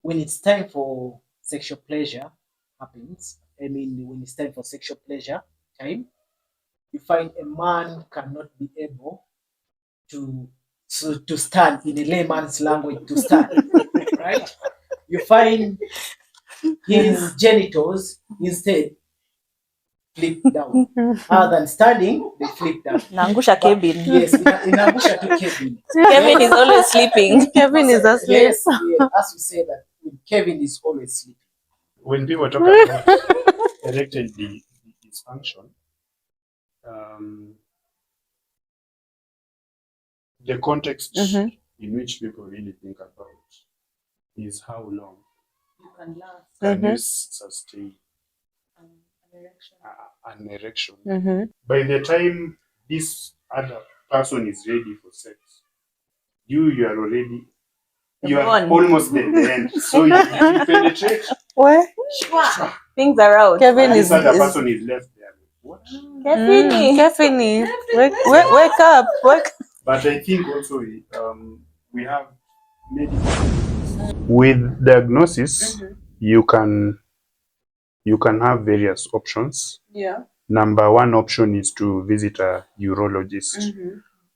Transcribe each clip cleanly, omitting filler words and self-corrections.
when it's time for sexual pleasure happens, when it's time for sexual pleasure time, you find a man cannot be able to stand, in a layman's language, to stand, right? You find his genitals instead flip down. Other than standing, they flip down. Naangusha Kevin. Yes, inaangusha to Kevin. Kevin is always sleeping. Kevin is asleep. Yes, as we say that Kevin is always sleeping. When people talk about erectile dysfunction, the context in which people really think about is how long can you sustain an erection. By the time this other person is ready for sex, you are almost at the end. So you penetrate. Where? Things are out. Kevin This other person is left there. What? Kevin, wake up. But I think also we have with diagnosis, you can have various options. Yeah. Number one option is to visit a urologist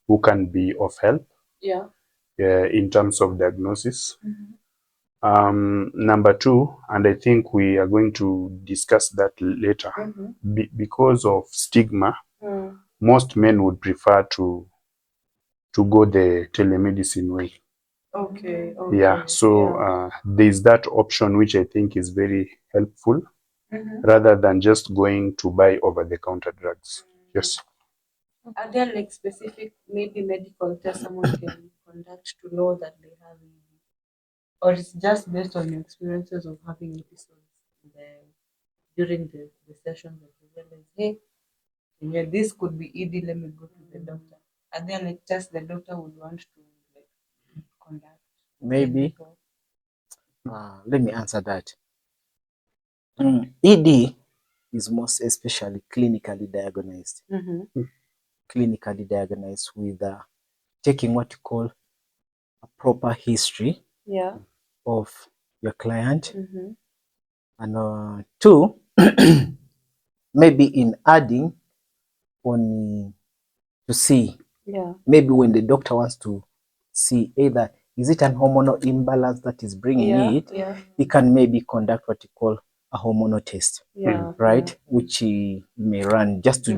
who can be of help. Yeah. In terms of diagnosis. Number two, and I think we are going to discuss that later, because of stigma, most men would prefer to go the telemedicine way. Okay. Yeah, so there's that option which I think is very helpful, rather than just going to buy over-the-counter drugs. Yes. Are there like specific maybe medical tests someone can conduct to know that they have, or it's just based on your experiences of having episodes during the sessions that you realize, hey, this could be ED, let me go to the doctor? Are there like tests the doctor would want to conduct? Maybe. Let me answer that. ED is most especially clinically diagnosed. Clinically diagnosed with taking what you call a proper history of your client. And two, maybe in adding on to see, maybe when the doctor wants to see either is it an hormonal imbalance that is bringing it, he can maybe conduct what you call a hormonal test, right? Which he may run just to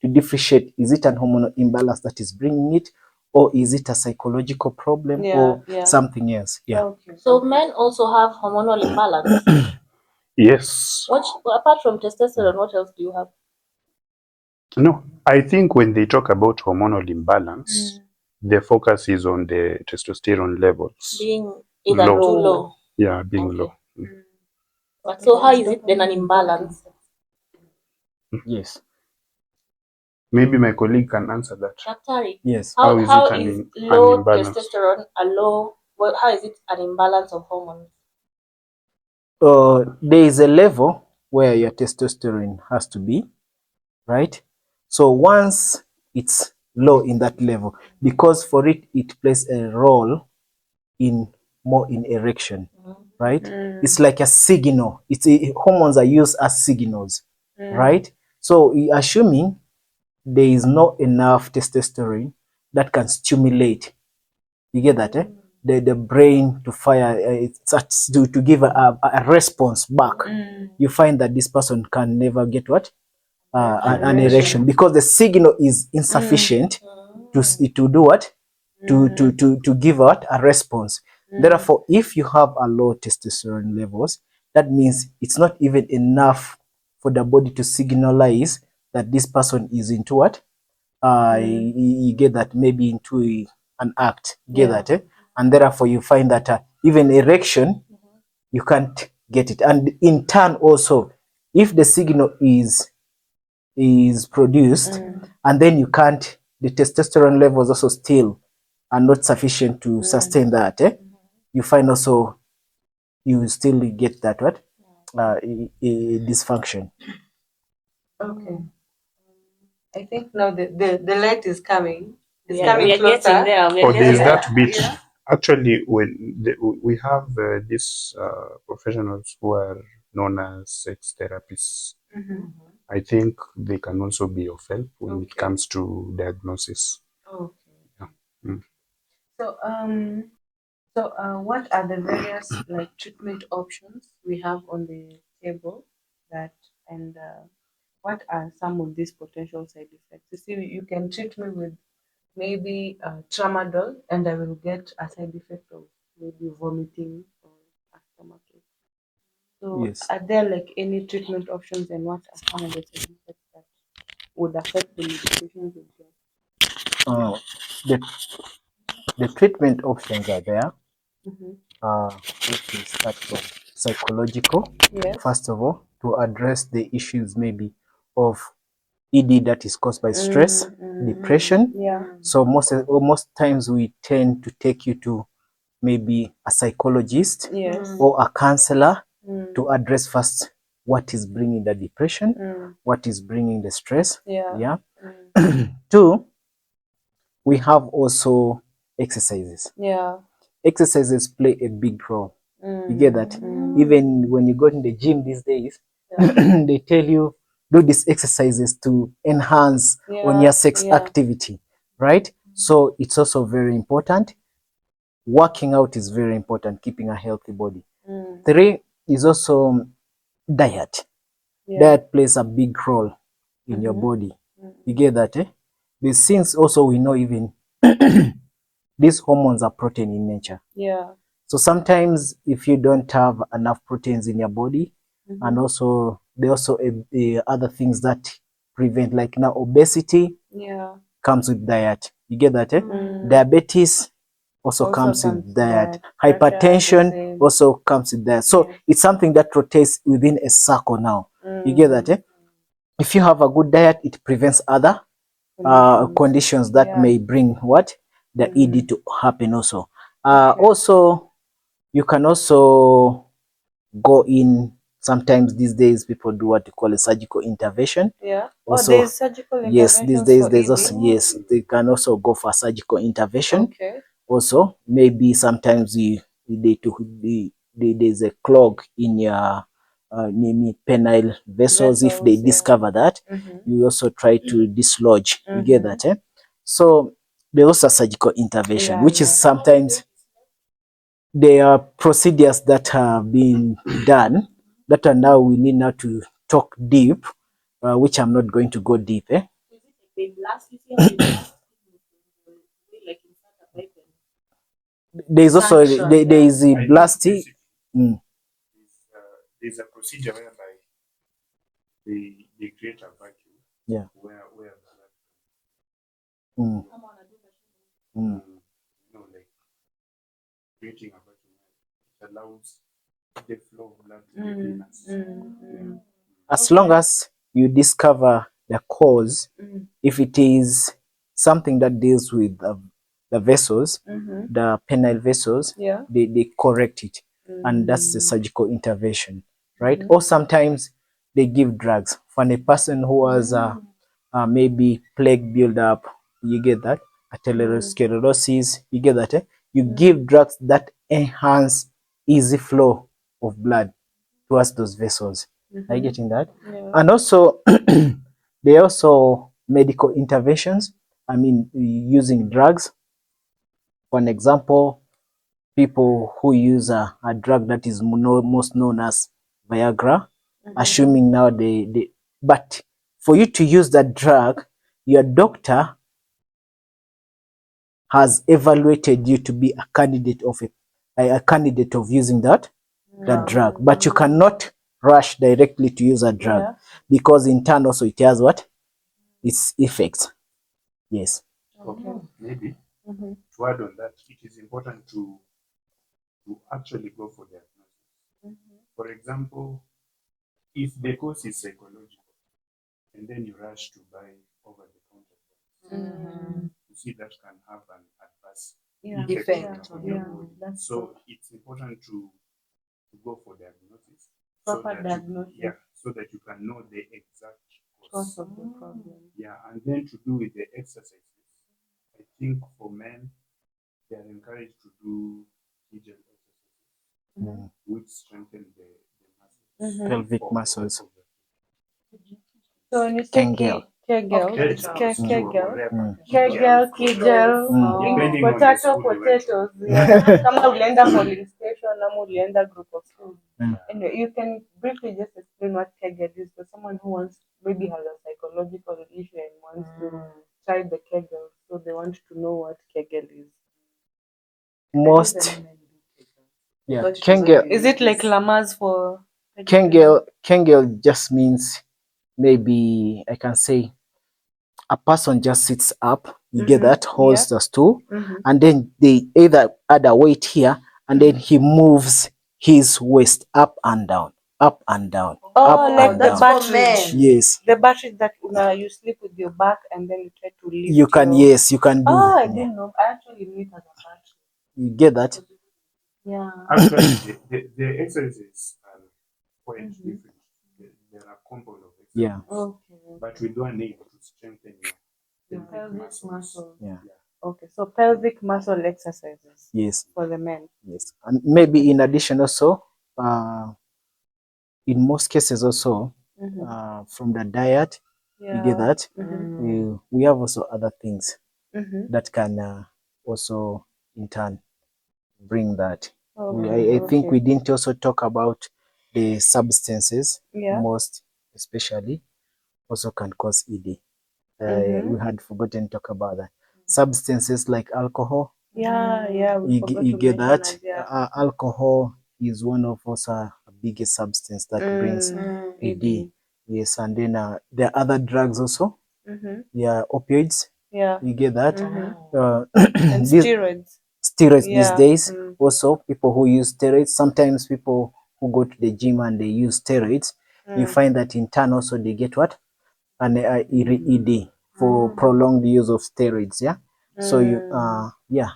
differentiate, is it an hormonal imbalance that is bringing it, or is it a psychological problem or something else? So men also have hormonal imbalance? Yes. Apart from testosterone, what else do you have? No, I think when they talk about hormonal imbalance, the focus is on the testosterone levels being either too low. Yeah, being low. So how is it then an imbalance? Yes. Maybe my colleague can answer that. Daktari, yes. How is low testosterone how is it an imbalance of hormones? There is a level where your testosterone has to be, right? So once it's low in that level, because for it plays a role in erection, right? It's like a signal. Hormones are used as signals, right? So assuming there is not enough testosterone that can stimulate, you get that, the brain to fire, to give a response back. You find that this person can never get what? An erection, because the signal is insufficient to do what? To give out a response. Therefore, if you have a low testosterone levels, that means it's not even enough for the body to signalize that this person is into what? You get that, maybe into an act. You get that, and therefore you find that even erection, you can't get it. And in turn also, if the signal is produced and then you can't, the testosterone levels also still are not sufficient to sustain that, you find also you still get that what? Dysfunction. Okay. I think now the light is coming. It's coming closer. Getting there. There's that bit Actually, we have these professionals who are known as sex therapists. I think they can also be of help when it comes to diagnosis. Okay. Yeah. Mm. What are the various like treatment options we have on the table that and what are some of these potential side effects? You see, you can treat me with maybe tramadol and I will get a side effect of maybe vomiting or a stomachache. So Yes. are there like any treatment options and what are some of the side effects that would affect the medications we get? Uh, the the treatment options are there. If we start from psychological, Yes. first of all, to address the issues maybe of ED that is caused by stress, depression. Yeah. So most times we tend to take you to maybe a psychologist Yes. or a counselor to address first what is bringing the depression, what is bringing the stress. Yeah. Two, we have also exercises. Yeah. Exercises play a big role. You get that? Even when you go in the gym these days, they tell you do these exercises to enhance on your sex activity, right? So it's also very important. Working out is very important, keeping a healthy body. Three is also diet. Diet plays a big role in your body. You get that, eh? These things also we know even these hormones are protein in nature. Yeah. So sometimes if you don't have enough proteins in your body, and also there also other things that prevent, like now obesity comes with diet. You get that, eh? Diabetes also comes with diet. Hypertension also comes with diet. So it's something that rotates within a circle now. You get that, eh? If you have a good diet, it prevents other conditions that may bring what? The ED to happen also. Also, you can also go in, sometimes these days people do what you call a surgical intervention. Yeah. Also, there's surgical yes, these interventions days for there's ED? also, yes, they can also go for surgical intervention. Okay. Also, maybe sometimes there's a clog in your maybe penile vessels. If they discover that, you also try to dislodge. You get that, eh? So there's also surgical intervention, which is sometimes there are procedures that are being done that are now we need now to talk deep, which I'm not going to go deep. There's also there is a blasting. There's a procedure whereby they create a vacuum. Yeah. Where Mm. like creating a vacuum, it allows the flow of blood to the venous. As long as you discover the cause, if it is something that deals with the vessels, the penile vessels, they correct it. And that's the surgical intervention, right? Or sometimes they give drugs. For a person who has maybe plaque buildup, you get that? Atherosclerosis, you get that? Eh? You give drugs that enhance easy flow of blood towards those vessels. Are you getting that? And also, there are also medical interventions. I mean, using drugs. For an example, people who use a drug that is most known as Viagra, assuming now but for you to use that drug, your doctor has evaluated you to be a candidate of using that drug, but you cannot rush directly to use a drug because in turn also it has what? Its effects. Yes. Okay. Maybe to add on that, it is important to actually go for diagnosis. For example, if the cause is psychological and then you rush to buy over-the-counter drugs, you see that can have an adverse effect on your body. So it's important to go for diagnosis. Proper diagnosis. So that you can know the exact Cause of the problem. Yeah, and then to do with the exercises. I think for men, they are encouraged to do Kegel exercises, which strengthen the muscles, pelvic muscles. So when you say Kegel. Kegel, Okay. it's Kegel. Mm. Kegel, Kegel, Depending on the potato, school they went to. potatoes. Yeah. Kama ulienda polling station, ama ulienda group of schools. Mm. Anyway, you can briefly just explain what Kegel is for someone who wants, maybe has a psychological issue and wants to try the Kegel, so they want to know what Kegel is. Most, yeah, Kegel. Is it like Lamas for Kegel just means, maybe I can say, a person just sits up, you get that, holds the stool, and then they either add a weight here, and then he moves his waist up and down, up and down, up like and the down. battery? Yes, The battery that you sleep with your back and then you try to lift you can. your... Yes, you can do. Oh, I Yeah. didn't know. I actually knew it as a battery. You get that? Yeah. Actually, the exercises are quite different. There are components of exercise, Yeah. Okay. but we do an aim to strengthen your pelvic Pelvic muscles. muscle. Yeah. Okay, so pelvic muscle exercises Yes. for the men. Yes. And maybe in addition also, in most cases also, from the diet, you get that. We have also other things that can also in turn bring that. I think we didn't also talk about the substances, most especially, also can cause ED. We had forgotten to talk about that. Substances like alcohol, Yeah, we forgot you to get mention that. that, yeah. Alcohol is one of also a biggest substance that brings ED. Yes, and then there are other drugs also. Yeah, opioids. Yeah. You get that. And These steroids. steroids these Yeah. days. Also, people who use steroids. Sometimes people who go to the gym and they use steroids, you find that in turn also they get what? An ED for prolonged use of steroids. Yeah. So you yeah.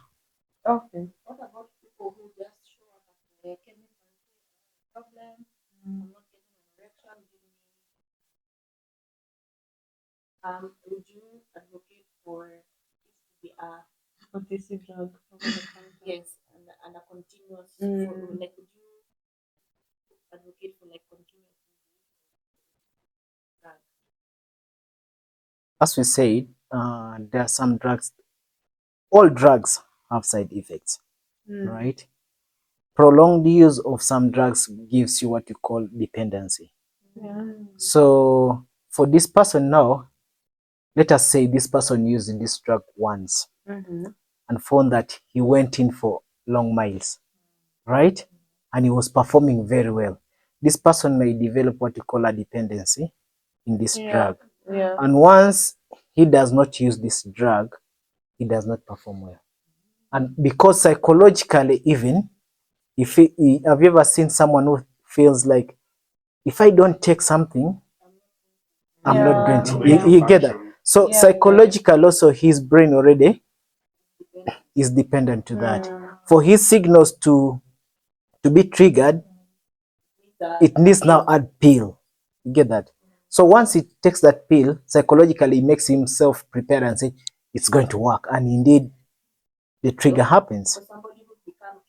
Okay. What about people who just show up at the chemical problem? I'm not getting an erection. Would you advocate for it to be a OTC drug. yes and a continuous for, like would you advocate for like continuous drug? As we said, there are some drugs. All drugs have side effects, right? Prolonged use of some drugs gives you what you call dependency. So for this person now, let us say this person used this drug once and found that he went in for long miles, right? And he was performing very well. This person may develop what you call a dependency in this drug. Yeah. And once he does not use this drug, he does not perform well. And because psychologically, even if have you ever seen someone who feels like, if I don't take something, I'm not going to. You get that? So psychological also, his brain already is dependent to that. For his signals to be triggered, it needs now add pill. You get that? So once he takes that pill, psychologically it makes himself prepare and say it's going to work. And indeed, the trigger happens. For somebody who's become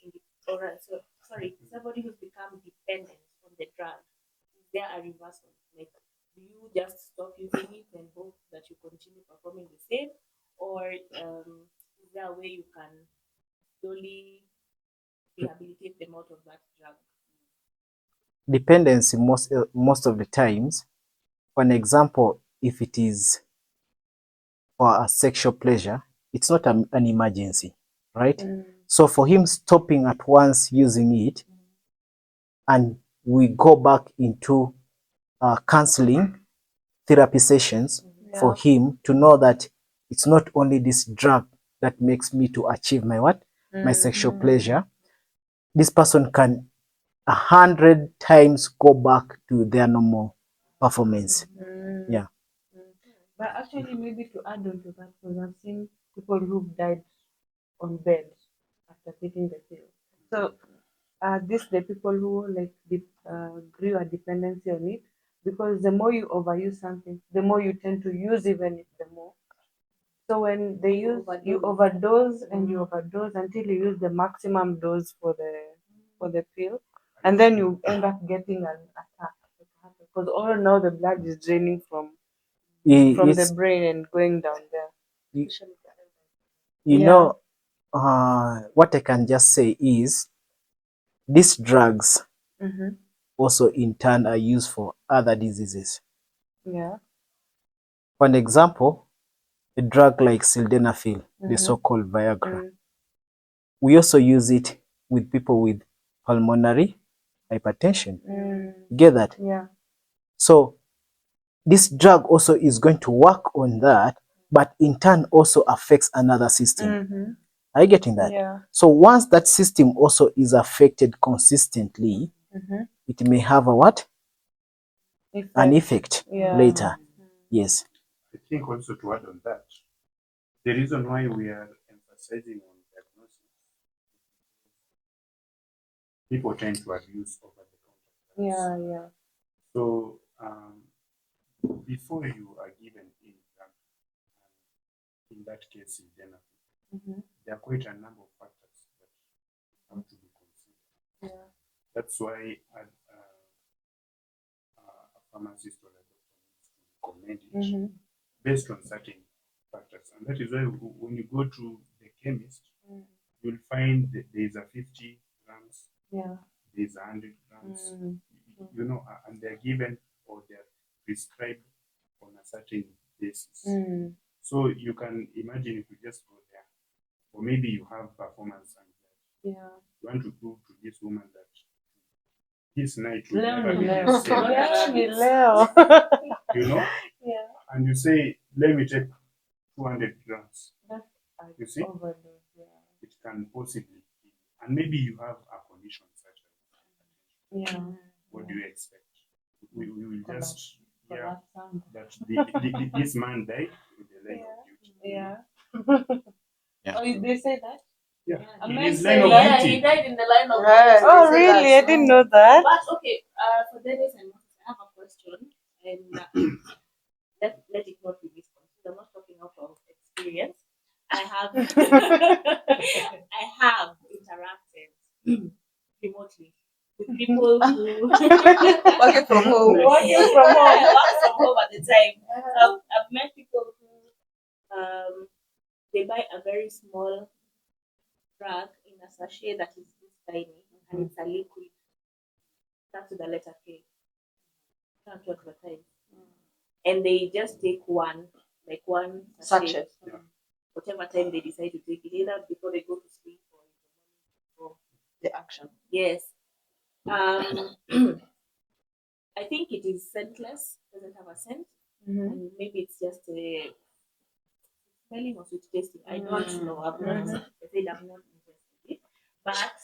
somebody who's become dependent on the drug, is there a reversal? Like, do you just stop using it and hope that you continue performing the same, or is there a way you can slowly rehabilitate them out of that drug? Dependency most of the times, for an example, if it is for a sexual pleasure, it's not an emergency, right? So for him stopping at once using it, and we go back into counseling, therapy sessions for him to know that it's not only this drug that makes me to achieve my what? My sexual pleasure. This person can 100 times go back to their normal performance. Yeah. But actually, maybe to add on to that, because I've seen people who've died on bed after taking the pill. So are these the people who like grew a dependency on it? Because the more you overuse something, the more you tend to use even it the more. So when they use, you overdose and you overdose until you use the maximum dose for the pill, and then you end up getting an attack because all now the blood is draining from the It's, brain and going down there. you Yeah. know, what I can just say is these drugs Mm-hmm. also in turn are used for other diseases. Yeah. For an example, a drug like sildenafil, the Mhm. so-called Viagra, Mm. we also use it with people with pulmonary hypertension. You get that? Yeah. So this drug also is going to work on that, but in turn also affects another system. Mm-hmm. Are you getting that? Yeah. So once that system also is affected consistently, Mm-hmm. it may have a what? An effect Yeah. later. Yes. I think also to add on that, the reason why we are emphasizing on diagnosis, people tend to abuse over the counter drugs. Yeah. Yeah. So before you are given any drug, in that case, Mm-hmm. there are quite a number of factors that have to be considered. Yeah. That's why a pharmacist or a doctor needs to recommend it Mm-hmm. based on certain factors. And that is why when you go to the chemist, you'll find that there's a 50 grams, Yeah. there's 100 grams, Mm. you know, and they're given or they're prescribed on a certain basis. Mm. So you can imagine if you just go there, or maybe you have performance anxiety. Yeah. You want to prove to this woman that this night will Leo never ni be leo. the same. Leo ni leo. You know? Yeah. And you say, let me take 200 grams. That's You see? overdose. Yeah. It can possibly be. And maybe you have a condition such as Yeah. what do you expect? We will just hear Collapse. that this man died in the line of duty. Yeah. Yeah. Oh, they say that? Yeah. A In man his say line of that. duty. He died in the line of Right. Oh, really? I didn't know that. But okay, for Dennis and Moses, I have a question, and let it not be misconstrued. I'm not talking out of experience. I have I have interacted remotely with people who Working from home. Working from home. I work from home at the time. I've met people who they buy a very small drug in a sachet that is this tiny, and it's a liquid. Starts with the letter K. Not to advertise. And they just take one sachet. Whatever time they decide to take it, either before they go to sleep or in the morning. The action. Yes. I think it is scentless, doesn't have a scent. And maybe it's just a smelling or sweet tasting. I don't know. I said I'm not interested. But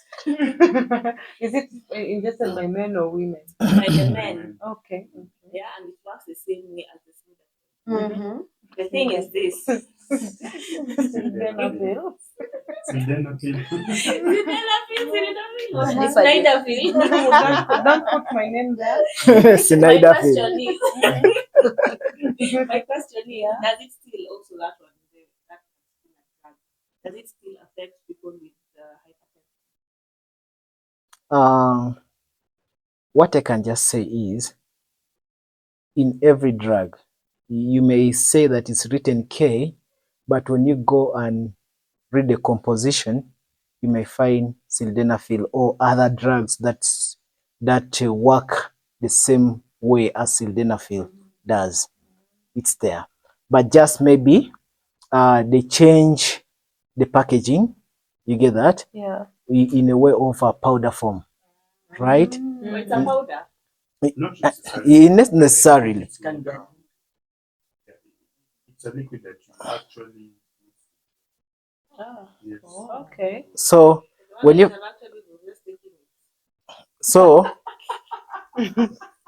Is it ingested by men or women? by the men, Okay. yeah, and it works the same way as the smoothie. Mm-hmm. The thing is this. Sildenafil. Sildenafil. Don't put my name there. My Snyder question Phil. is, does it still also that one? Does it still affect people with hypertension? What I can just say is, in every drug, you may say that it's written K, but when you go and read the composition, you may find sildenafil or other drugs that work the same way as sildenafil does. It's there. But just maybe they change the packaging, you get that? Yeah. In a way of a powder form, right? It's a powder. Not necessarily. Not necessarily. It's a liquid that you actually. Yes. Okay. So when you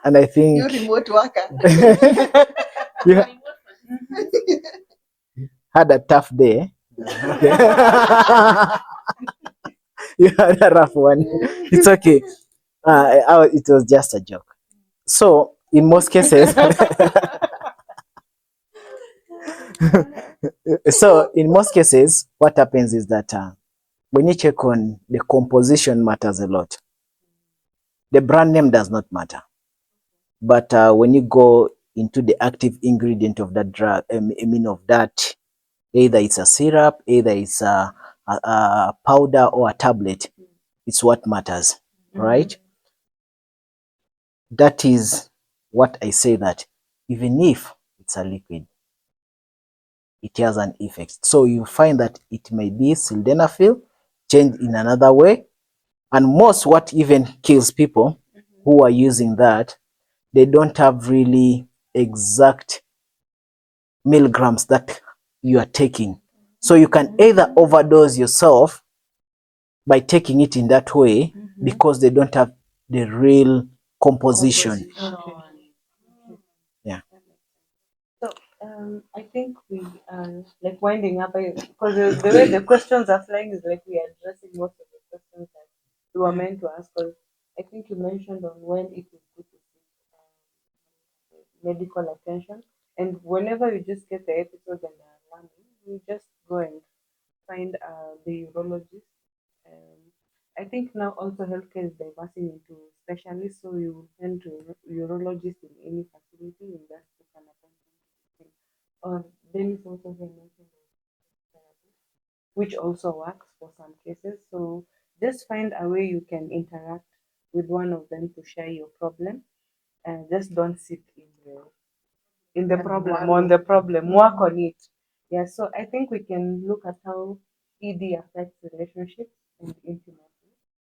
and I think You remote worker. you had a tough day. You had a rough one. It's okay. It was just a joke. So in most cases, So in most cases, what happens is that when you check on the composition matters a lot. The brand name does not matter. But when you go into the active ingredient of that drug, of that, either it's a syrup, either it's a powder or a tablet, it's what matters, right? That is what I say, that even if it's a liquid, it has an effect. So you find that it may be sildenafil changed in another way. And most what even kills people who are using that, they don't have really exact milligrams that you are taking. So you can either overdose yourself by taking it in that way because they don't have the real composition. Okay. Yeah. So I think we are like winding up because the way the questions are flying is like we are addressing most of the questions that we were meant to ask. Because I think you mentioned on when it is good to seek medical attention, and whenever you just get the episode and are learning, you just go and find the urologist. Um, I think now also healthcare is diversing into specialists, so you will send to urologist in any facility in that you can appointment. Or Dennis also here mentioned therapy, which also works for some cases. So just find a way you can interact with one of them to share your problem, and just don't sit in the problem on the problem. Work on it. Yeah. So I think we can look at how ED affects relationships and intimacy.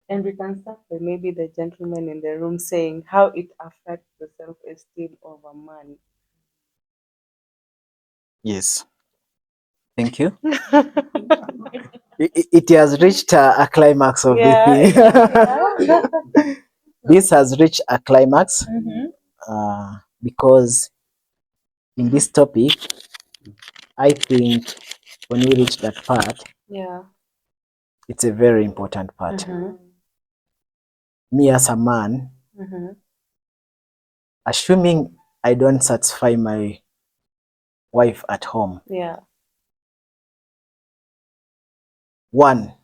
And we can start by maybe the gentleman in the room saying how it affects the self-esteem of a man. Yes. Thank you. It has reached a climax of the thing. Yeah. This has reached a climax Mm-hmm. because in this topic, I think when we reach that part, Yeah. it's a very important part. Mm-hmm. Me as a man, Mm-hmm. assuming I don't satisfy my wife at home, Yeah. one,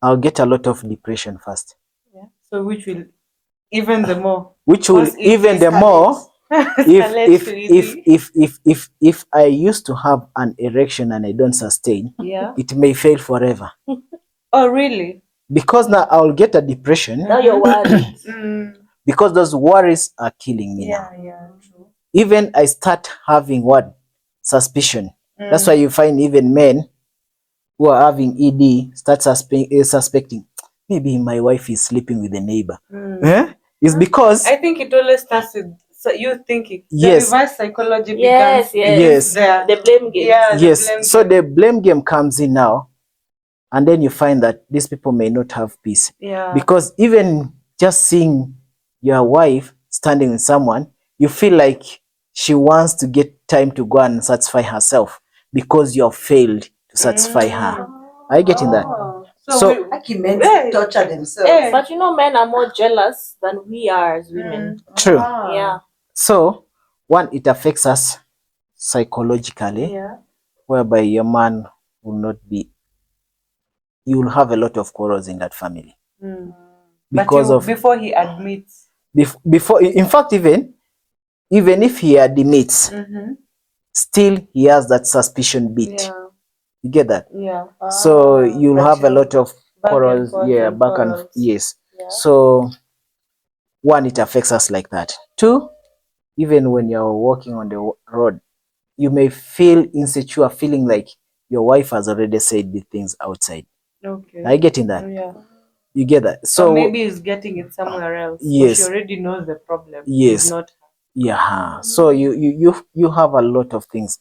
I'll get a lot of depression first, Yeah. So which will even the more which will cause it even the more escalate to ED. if I used to have an erection and I don't sustain, Yeah. it may fail forever. Oh really? Because now I'll get a depression. Now you're worried. Because those worries are killing me now. Yeah, yeah, true. Even I start having what? Suspicion. That's why you find even men who are having ED start suspecting, maybe my wife is sleeping with a neighbor. It's because I think it always starts with you thinking. Yes. The reverse psychology Yes, becomes yes. Yes. The blame game. Yeah, the yes. blame So game. the blame game comes in now, and then you find that these people may not have peace. Yeah. Because even just seeing your wife standing with someone, you feel like she wants to get time to go and satisfy herself because you have failed to satisfy her. Are you getting that? So Men torture themselves. But you know, men are more jealous than we are as women. true. Yeah. So one, it affects us psychologically, Yeah. whereby your man will not be, you will have a lot of quarrels in that family. Because before he admits. Before, in fact, even if he admits, still he has that suspicion bit. Yeah. You get that? Yeah. So you'll But have a lot of back and quarrels. forth Yeah, and back and quarrels. yes. Yeah. So one, it affects us like that. Two, even when you're walking on the road, you may feel insecure, feeling like your wife has already said the things outside. Okay. Are you getting that? Yeah. You get that? So So maybe he's getting it somewhere else. yes. Or she already knows the problem. Yes. It's not her. Yeah. So you have a lot of things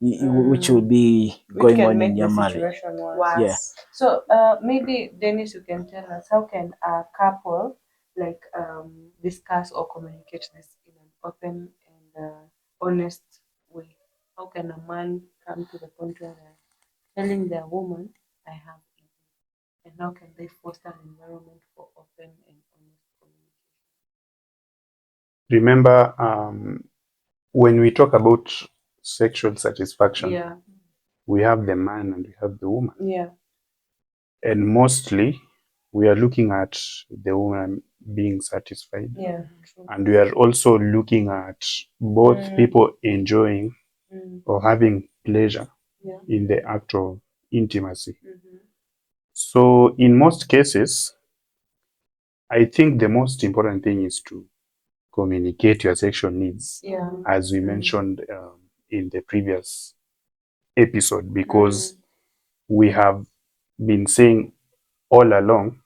which will be Which going can on make in your the marriage. situation worse. Yeah. So maybe Dennis, you can tell us how can a couple like discuss or communicate this in an open and honest way? How can a man come to the point where they're telling their woman, "I have it," and how can they foster an environment for open and honest communication? Remember, when we talk about sexual satisfaction. Yeah. We have the man and we have the woman. Yeah. And mostly we are looking at the woman being satisfied. Yeah. True. And we are also looking at both people enjoying or having pleasure in the act of intimacy. So in most cases, I think the most important thing is to communicate your sexual needs, as we mentioned in the previous episode, because we have been saying all along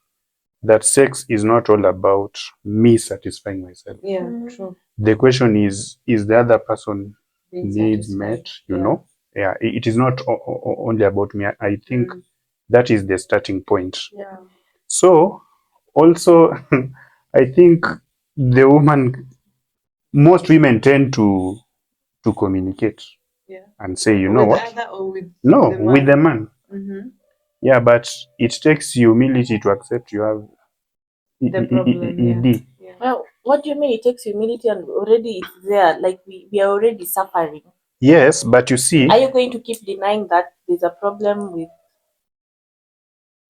that sex is not all about me satisfying myself. Yeah. True. The question is the other person Being needs satisfied. met, you know? Yeah, it is not only about me. I think that is the starting point. Yeah. So also, I think the woman, most women tend to communicate and say, you know With what? the other or with No, the with the man. Mm-hmm. Yeah, but it takes humility to accept you have The problem. ED. Yeah. Well, what do you mean it takes humility and already it's there? Like we are already suffering. Yes, but you see, Are you going to keep denying that there's a problem with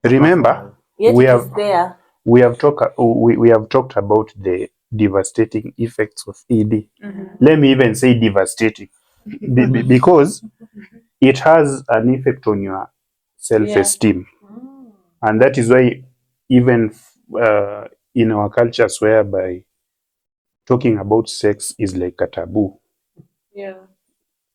remember, yet we it have is there? we have talked about the devastating effects of ED. Let me even say devastating, because it has an effect on your self-esteem, and that is why even in our cultures whereby talking about sex is like a taboo, Yeah.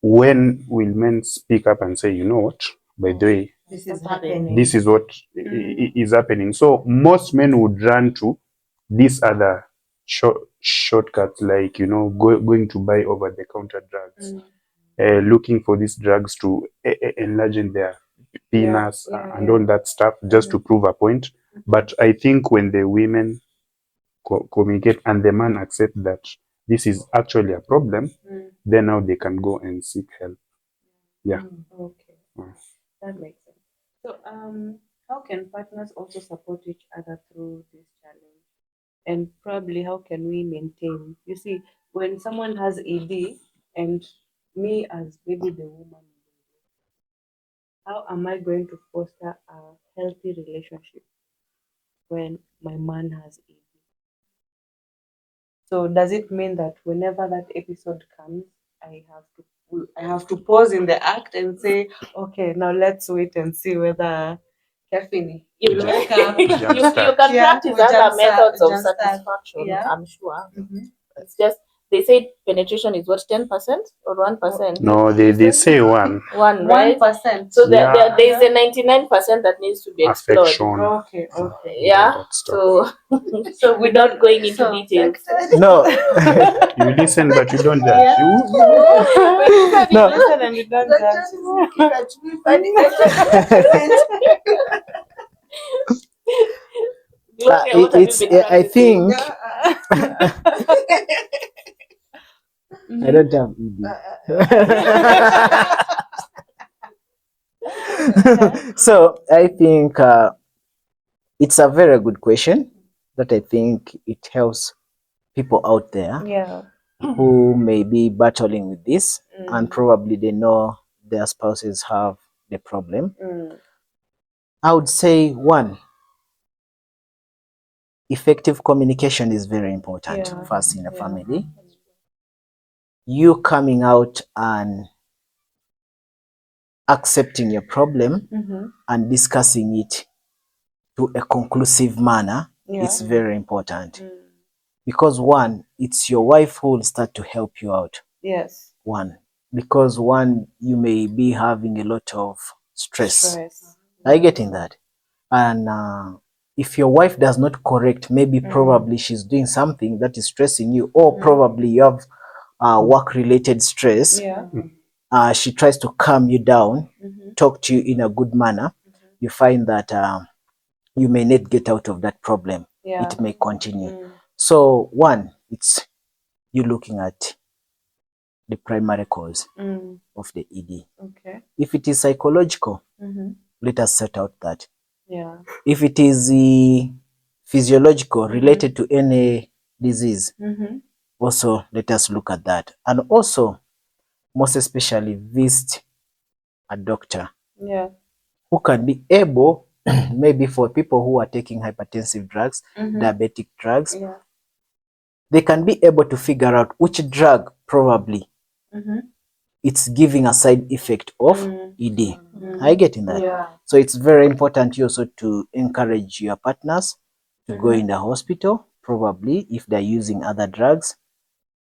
when will men speak up and say, you know what, by the way, This is happening. this is what is happening? So most men would run to these other shortcuts, like, you know, going to buy over-the-counter drugs, looking for these drugs to enlarge in their penis and all that stuff, just to prove a point. But I think when the women communicate and the man accept that this is actually a problem, then now they can go and seek help. Yeah. Okay. That makes sense. So, how can partners also support each other through this challenge? And probably, how can we maintain? You see, when someone has ED, and me as maybe the woman, how am I going to foster a healthy relationship when my man has ED? So, does it mean that whenever that episode comes, I have to pause in the act and say, okay, now let's wait and see whether Kefini will wake up. You can Yeah, practice we other jump methods of start. satisfaction, Yeah. I'm sure. It's just they say penetration is what, 10% or 1%? No, they say one. One, right? 1%. So Yeah. there's a 99% that needs to be explored. Affection. Okay. Yeah. That stuff. So without going into details. No, You listen, but you don't judge. Yeah. No. Listen and you don't That judge. just is looking at me funny. Gloria, what have you been I practicing? think I don't have ED. So I think it's a very good question that I think it helps people out there Yeah. who may be battling with this, and probably they know their spouses have the problem. I would say, one, effective communication is very important. Yeah. First, in a family, you coming out and accepting your problem and discussing it to a conclusive manner, it's very important. Because one, it's your wife who will start to help you out. Yes. One, because one, you may be having a lot of stress. Are you getting that? And if your wife does not correct, maybe probably she's doing something that is stressing you, or probably you have work-related stress. Yeah. She tries to calm you down, talk to you in a good manner. You find that you may not get out of that problem. Yeah. It may continue. So one, it's you looking at the primary cause of the ED. Okay. If it is psychological, let us set out that. Yeah. If it is physiological, related to any disease, also let us look at that. And also, most especially visit a doctor Yeah. who can be able, maybe for people who are taking hypertensive drugs, diabetic drugs, Yeah. they can be able to figure out which drug probably it's giving a side effect of ED. I get in that. Yeah. So it's very important also to encourage your partners to go in the hospital, probably if they're using other drugs,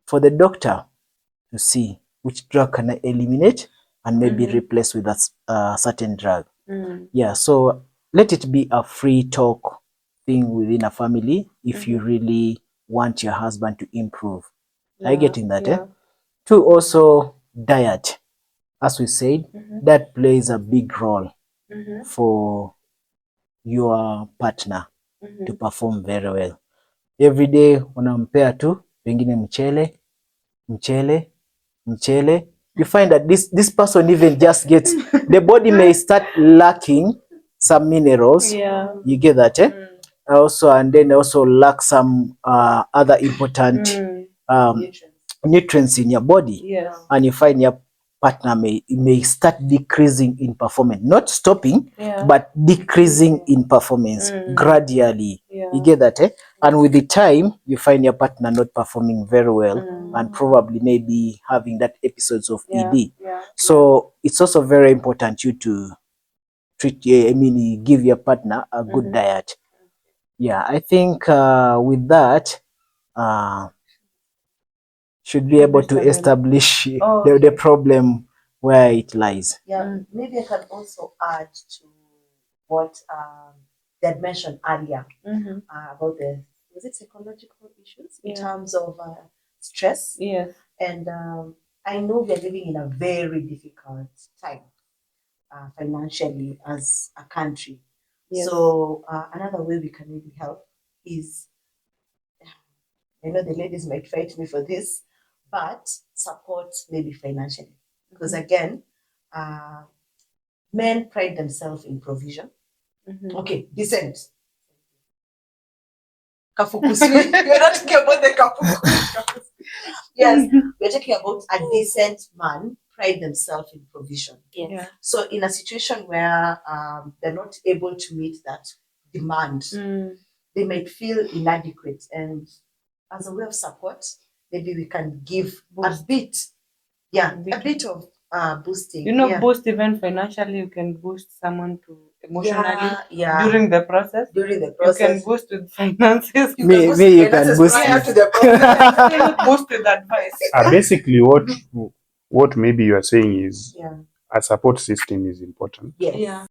for the doctor to see which drug can I eliminate and maybe replace with a certain drug. Yeah, so let it be a free talk thing within a family if you really want your husband to improve. I get in that. Yeah. Two, also diet. As we said, that plays a big role for your partner to perform very well. Every day unampea tu pengine mchele, you find that this person even just gets, the body may start lacking some minerals. Yeah. You get that, Also, and then also lack some other important nutrients in your body. Yes. And you find your partner may start decreasing in performance, not stopping, but decreasing in performance gradually. Yeah. You get that, And with the time, you find your partner not performing very well and probably maybe having that episodes of ED. Yeah. So it's also very important you to give your partner a good diet. Yeah, I think with that, should be able to establish the problem where it lies. Yeah, maybe I can also add to what they had mentioned earlier about the psychological issues in terms of stress. Yes. And I know we are living in a very difficult time financially as a country. Yes. So another way we can maybe help is, I know the ladies might fight me for this, but support maybe financially. Because again, men pride themselves in provision. Okay, decent. Kafukusui. We're not talking about the kafukusui. Yes, we're talking about a decent man pride themselves in provision. Yes. Yeah. So in a situation where they're not able to meet that demand, they might feel inadequate. And as a way of support, maybe we can give a bit of boosting. Boost even financially. You can boost someone to emotionally Yeah. during the process. You can boost with finances. You can boost prior it. to the process. Boost with advice. Basically, what maybe you are saying is a support system is important. Yes. Yeah.